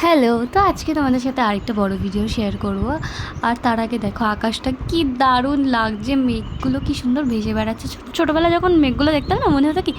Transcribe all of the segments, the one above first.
Hello, তো আজকে তোমাদের সাথে আরেকটা বড় ভিডিও শেয়ার করব। আর তার আগে দেখো আকাশটা কি দারুণ লাগছে, মেঘগুলো কি সুন্দর ভেসে বেড়াচ্ছে। ছোটোবেলা যখন মেঘগুলো দেখতাম না, মনে হতো কি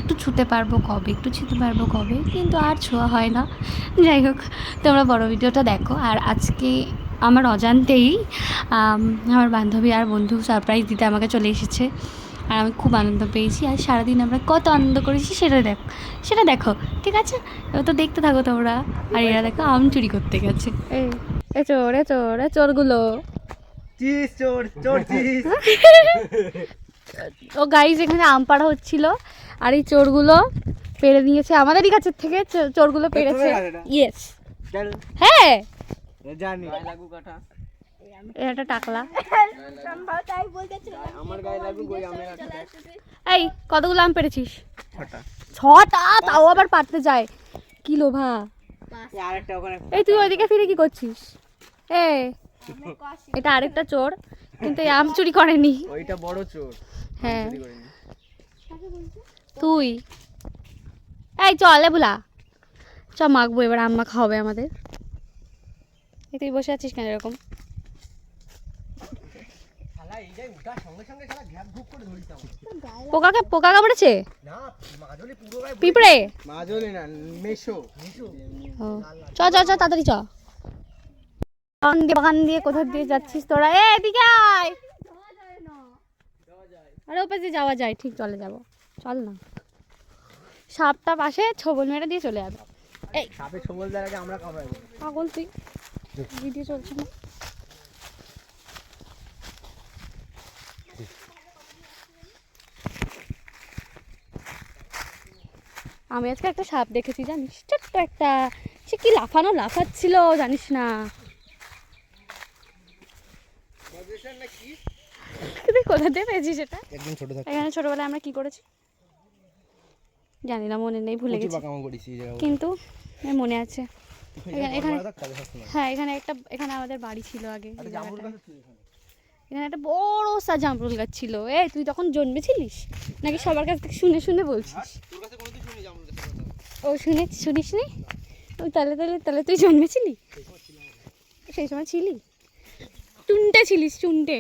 একটু ছুতে পারবো কবে, একটু ছুতে পারবো কবে, কিন্তু আর ছোঁয়া হয় না। যাই হোক, তোমরা বড় ভিডিওটা দেখো। আর আজকে আমার অজান্তেই আমার বান্ধবী আর বন্ধু সারপ্রাইজ দিতে আমাকে চলে এসেছে, আর আমি খুব আনন্দ পেয়েছি। আর সারাদিন আমরা কত আনন্দ করেছি সেটা দেখো, ঠিক আছে? এবার তো দেখতে থাকো তোমরা। আর এরা দেখো আম চুরি করতে গেছে। এ চোর, এ চোর, এ চোরগুলো। ও গাইজ, এখানে আম পাড়া হচ্ছিল, আর এই চোরগুলো পেড়ে নিয়েছে আমাদেরই গাছের থেকে। চোরগুলো পেড়েছে। ইয়েস, হ্যাঁ জানি। এটা টাকলা। এই কতগুলো আম পেড়েছিস? ছটা, তাও আবার পারতে যায়, কি লোভা। এই তুই ওইদিকে ফিরে কি করছিস? এটা আরেকটা চোর, কিন্তু এই আম চুরি করেনি। ওইটা বড় চোর। হ্যাঁ তুই, এই চলে বুলা, চ মাখবো এবার, আম মাখা হবে আমাদের। এই তুই বসে আছিস কেন এরকম? পোকা কামড়েছে? পিঁপড়ে? চ চ চ তাড়াতাড়ি চ। বাগান দিয়ে কোথা দিয়ে যাচ্ছিস তোরা? এদিকে আয়। আরে ওপাশ দিয়ে যাওয়া যায়, ঠিক, চলে যাবো, চল না। সাপটা পাশে ছবল মেরে দিয়ে চলে যাবে। এই সাপে ছবল দেওয়ার আগে আমরা কামড়াবো। পাগল তুই, ভিডিও চলছে না। আমি আজকে একটা সাপ দেখেছি, জানিস? ছোট্ট একটা, সে কি লাফাচ্ছিল জানিস না? তুই কোথা দিয়ে পেয়েছিস এটা? এখানে ছোটবেলায় আমরা কি করেছি জানি না, মনে নেই, ভুলে গেছি, কিন্তু মনে আছে। এখানে, হ্যাঁ এখানে আমাদের বাড়ি ছিল আগে। এখানে একটা বড় সা জামরুল গাছ ছিল। তুই তখন জন্মেছিলিস নাকি সবার কাছ থেকে শুনে শুনে বলছিস? ও শুনিস নি? তাহলে তুই জন্মেছিলি? সেই সময় ছিলি, চুনটে ছিলিস, চুনটে।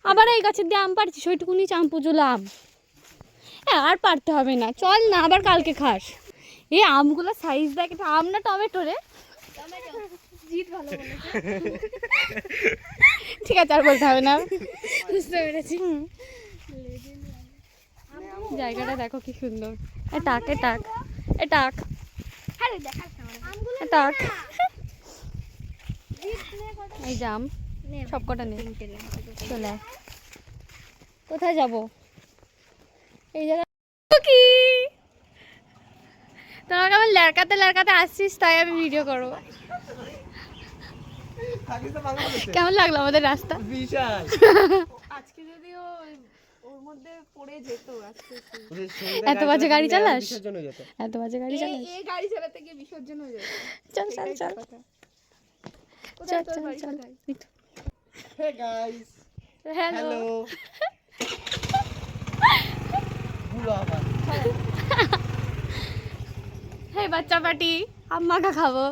আবার এই গাছের দিয়ে আম পাড়ছিস, ওইটুকুনি চাম্পুজুলাম। হ্যাঁ, আর পারতে হবে না, চল না, আবার কালকে খাস। এই আমগুলো সাইজ দেখ, এটা আম না টমেটো রে? ঠিক আছে, আর বলতে হবে না, বুঝতে পেরেছি। জায়গাটা দেখো কি সুন্দর। এই জাম সবকটা নেই, চলে। কোথায় যাব? এই জায়গা কি তোমাকে আমার লেরকাতে আসছিস, তাই আমি ভিডিও করবো। কেমন লাগলো আমাদের রাস্তা? বিশাল। আজকে যদিও ওর মধ্যে পড়ে যেত, এত বাজে গাড়ি চালাস, এই গাড়ি চালাতে গিয়ে বিসর্জন হয়ে যাবে। চল হে গাইস, হ্যালো। হে বাচ্চা পার্টি, আম্মাকা খাবো।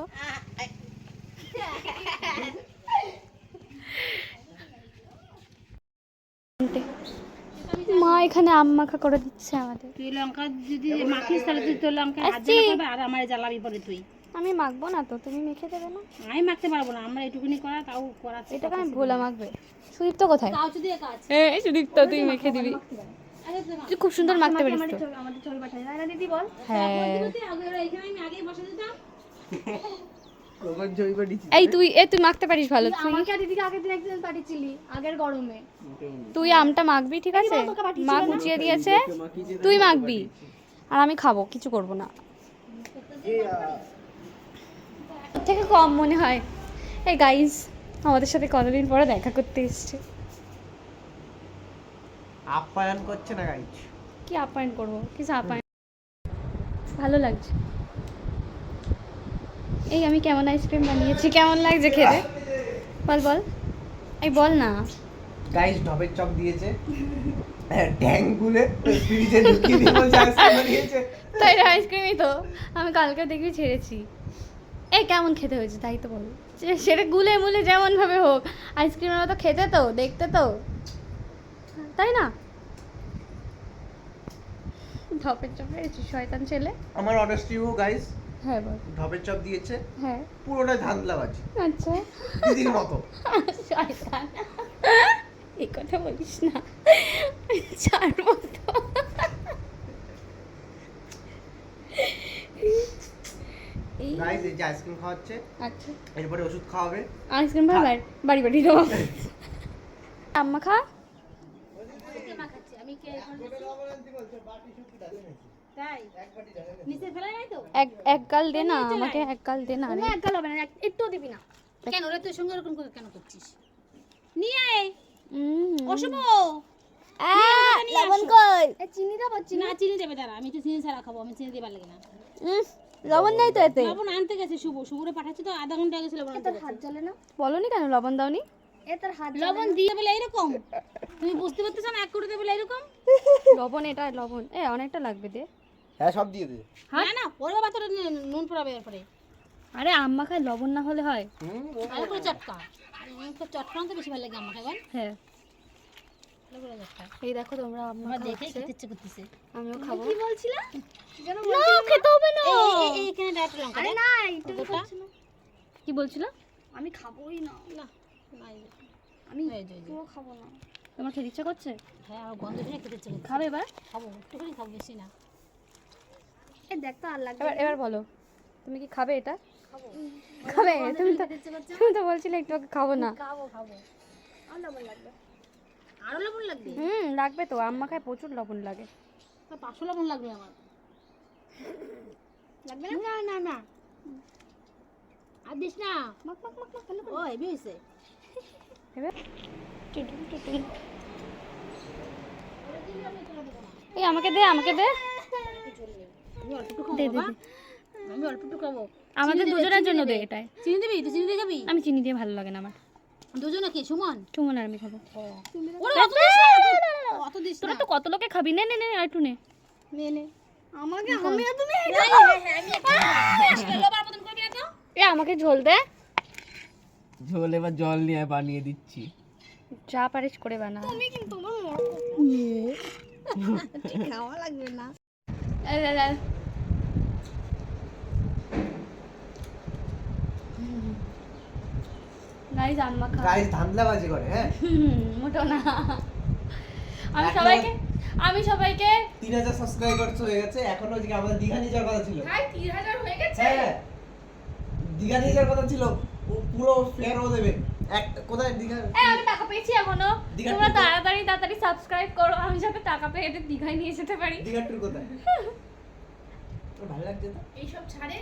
মা এখানে আম মাখা করে দিচ্ছে আমাদের। তুই লঙ্কা যদি মাখিস তাহলে তুই তোর লঙ্কা হাত দিয়ে মাখাবে, আর আমার জ্বালাবি পরে তুই। আমি মাখবো না তো, তুমি মেখে দেবে না? আমি মাখতে পারবো না, আমরা এটুকুনি করা, তাও করাচ্ছি। এটাকে আমি ভোলা মাখবে। সুদীপ্ত কোথায়? এই সুদীপ্ত, তুই মেখে দিবি। তুই খুব সুন্দর মাখতে পারিস তো। আমাদের চল পাঠাই না দিদি, বল। হ্যাঁ, এখানে আমি আগেই বসে দিতাম। তুই মাখতে পারিস ভালো। তুই আমাকে আর দিদিকে আগের দিন একদিন পাঠিয়েছিলি, আগের গরমে। তুই আমটা মাখবি, ঠিক আছে? মা গুছিয়ে দিয়েছে, তুই মাখবি, আর আমি খাবো, কিছু করব না। থেকে কম মনে হয়। এই গাইস, আমাদের সাথে কতদিন পরে দেখা করতে এসছে। আপ্যায়ন করছে না গাইস। কি আপ্যায়ন করবো? কিছু আপ্যায়ন ভালো লাগছে। এই আমি কেমন আইসক্রিম বানিয়েছি, কেমন লাগছে খেতে? বল এই বল না। গাইস ঢপের চক দিয়েছে। ট্যাং গুলে ফ্রিজে ঢুকিয়ে দিয়ে বলছে আইসক্রিম বানিয়েছে। তাই আইসক্রিমই তো আমি কালকে দেখবি ছেড়েছি। এই কেমন খেতে হয়েছে তাই তো বলো, সেটা গুলে মুলে যেমন ভাবে হোক, আইসক্রিমের মতো খেতে তো দেখতে তো, তাই না? ঢপের চপ পেয়েছি শয়তান ছেলে। আমার অনেস্ট রিভিউ গাইস, হ্যাঁ বল। ঢপের চপ দিয়েছে, হ্যাঁ পুরোটা ধান্দলাবাজি আচ্ছা দিদির মতো। শয়তান, এই কথা বলিস না, ছাড়বো তো। গাইস এই যে আইসক্রিম খাওয়াচ্ছে, আচ্ছা এরপরে ওষুধ খাওয়াবে। আইসক্রিম ভাই বাড়ি বাড়ি দেবো। আম্মা খা। আমি কে তাই নিচে ফেলা নাই তো? এক গাল দে না আমাকে, এক গাল দে না। এক গাল হবে না, একটু দিবি না কেন রে? তুই সঙ্গে এরকম করে কেন করছিস? নিয়ে আয় অশুভ। লবণ কই? চিনি দাও? না চিনি দেবে দাঁড়া, আমি তো চিনি ছাড়া খাবো, আমি চিনি দেবার লাগে না। লবণ নাই তো এতে। লবণ আনতে গেছে শুভরে পাঠাচ্ছি তো, আধা ঘন্টা গেছে লবণ আনতে। হাত জ্বলে না? বলনি কেন লবণ দাওনি? এটার হাত লবণ দিয়ে বলে এরকম, তুমি বুঝতে পারতেছ না? এক করে দেবে এরকম লবণ, এটা লবণ অনেকটা লাগবে দে। হ্যাঁ সব দিয়ে দে। হ্যাঁ না ওর বাবা তোর নুন পড়াবে এরপরে। আরে আম্মা খায় লবণ না হলে হয়? আর করে চটকা, তো চটকা তো বেশি ভালো লাগে আমার খাবার। হ্যাঁ ভালো করে চটকা। এই দেখো তোমরা আম্মা আমার দেখে খাচ্ছে, খেতে ইচ্ছে করতেছে। আমিও খাবো। কি বলছিলা? না খেতে হবে না। এই এখানে ডাটা লঙ্কা দে। না এটা খাচ্ছি না। কি বলছিল? আমি খাবোই না। না না আমি পুরো খাবো না। তোমার খেতে ইচ্ছা করছে? হ্যাঁ আমার গন্ধ শুনে খেতে ইচ্ছে করছে। খাবে এবার? খাবো, একটুখানি খাবো, বেশি না। এই দেখ তো আর লাগবে। এবার বলো তুমি কি খাবে এটা? খাবো। খাবে? তুমি তো বলছিলে একটু আগে খাবো না। খাবো খাবো। আর লবণ লাগবে? আরো লবণ লাগবে? লাগবে তো, আম্মা খায় প্রচুর লবণ লাগে। 500 লবণ লাগবে আমার। লাগবে না? না না না আর দিস না। মাখ মাখ মাখ মাখ কেন? ও হেভি হইছে। এবার এই আমাকে দে, আমাকে দে। আমি অল্প একটু দে, খাবো দে, বাবা। আমি অল্প একটু খাবো। আমাদের দুজনের জন্য দে এটাই। চিনি দিবি? তুই চিনি দিয়ে খাবি? আমি চিনি দিয়ে ভালো লাগে না আমার। দুজনে কি সুমন? সুমন আর আমি খাবো। ওরে অত দিস না, অত দিস তোরা না। তো কত লোকে খাবি, নে নে নে আর একটু নে। নে নে আমাকে, আমি আর তুমি লবণ মতন করবি না তো? এ আমাকে ঝোল দে। ঝোল এবার জল নিয়ে বানিয়ে দিচ্ছি। যা পারিস করে বানা। তুমি কিন্তু আমার খাওয়া লাগবে না। গাইস আম্মা খা। গাইস ধান্দলাবাজি করে, হ্যাঁ মোটো না। আমি সবাইকে 3000 সাবস্ক্রাইবার হয়ে গেছে। এখন ওই যে আমাদের দীঘা নিয়ে যাওয়ার কথা ছিল। ভাই 3000 হয়ে গেছে? হ্যাঁ দীঘা নিয়ে যাওয়ার কথা ছিল, পুরো ফ্লেয়ার ও দেবে। কোথায় দীঘা? আমি টাকা পেয়েছি এখনো। দীঘার তোমরা ট্যুর তাড়াতাড়ি সাবস্ক্রাইব করো, আমি যাতে টাকা পেয়ে এদের দীঘায় নিয়ে যেতে পারি। দীঘার ট্যুর কোথায়? তোর ভালো লাগছে তো? এই সব ছাড়ে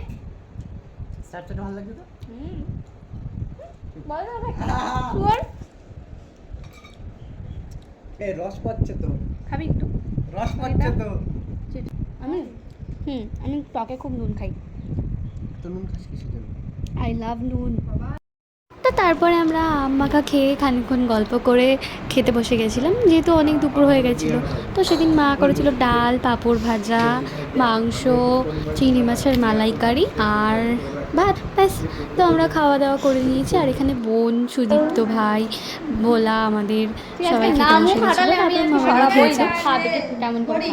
স্যারটা ভালো লাগছে তো? বল না শুয়ার এই রস পাচ্ছে তো, খাবি একটু? রস পাচ্ছে তো। আমি আমি টকে খুব নুন খাই। তো নুন খাস কিসের জন্য? আই লাভ নুন। তো তারপরে আমরা আম মাখা খেয়ে খানিকক্ষণ গল্প করে খেতে বসে গেছিলাম, যেহেতু অনেক দুপুর হয়ে গেছিলো। তো সেদিন মা করেছিল ডাল, পাঁপড় ভাজা, মাংস, চিংড়ি মাছের মালাইকারি আর ভাত, ব্যাস। তো আমরা খাওয়া দাওয়া করে নিয়েছি। আর এখানে বোন, সুদীপ্ত ভাই, ভোলা আমাদের সবাই খেতে বসে গেছিলো। তারপরে মামা খেয়েছে। কেমন করে?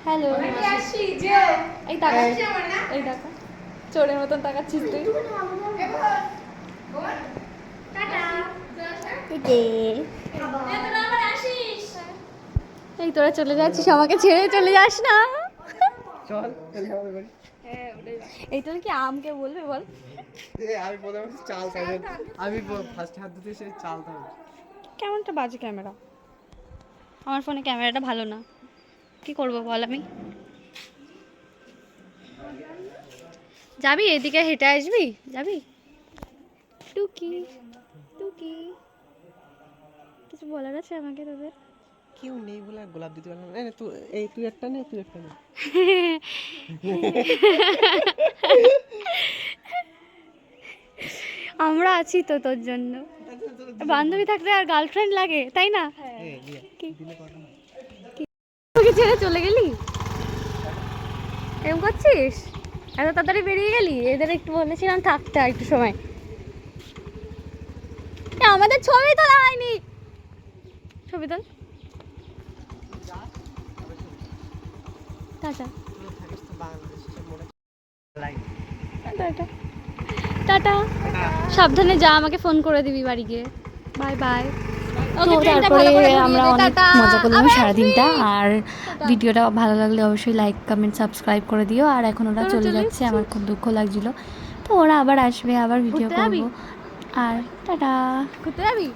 হ্যালো এই টাকা, এই টাকা চোরের মতন তাকাচ্ছিস তুই। এই তোরা চলে যাচ্ছিস, আমাকে ছেড়ে চলে যাস না। চল তাহলে আমাদের বাড়ি। এইটা কি আমকে বলবে বল? আমি প্রথমে চাল তাই, আমি ফার্স্ট হাত ধুতে সেই চাল তাই। কেমনটা বাজে ক্যামেরা, আমার ফোনে ক্যামেরাটা ভালো না, কি করব বল আমি? যাবি এদিকে হেঁটে আসবি? যাবি? টুকি টুকি কিছু বলার আছে আমাকে তোদের? কেউ নেই বলে গোলাপ দিতে পারলাম না। তুই এই তুই একটা নে, তুই একটা নে। আমরা আছি তো তোর জন্য। বান্ধবী থাকলে আর গার্লফ্রেন্ড লাগে, তাই না? এ দিয়ে দিলে কথা না। তোকে ছেড়ে চলে গেলি, এরকম করছিস? এত তাড়াতাড়ি বেরিয়ে গেলি? এদের একটু বলেছিলাম থাকতে আর একটু সময়। এ, আমাদের ছবি তোলা হয়নি। ছবি তোল। টাটা তুই থাকিস তো বাংলাদেশে সব মনে লাগে। টাটা টাটা, সাবধানে যা, আমাকে ফোন করে দিবি বাড়ি গিয়ে। Bye bye. তো তারপরে আমরা অনেক মজা করলাম সারাদিনটা। আর ভিডিওটা ভালো লাগলে অবশ্যই লাইক কমেন্ট সাবস্ক্রাইব করে দিও। আর এখন ওরা চলে যাচ্ছে, আমার খুব দুঃখ লাগছিল। তো ওরা আবার আসবে, আবার ভিডিও করবো। আর টাটা। ঘুরতে যাবি?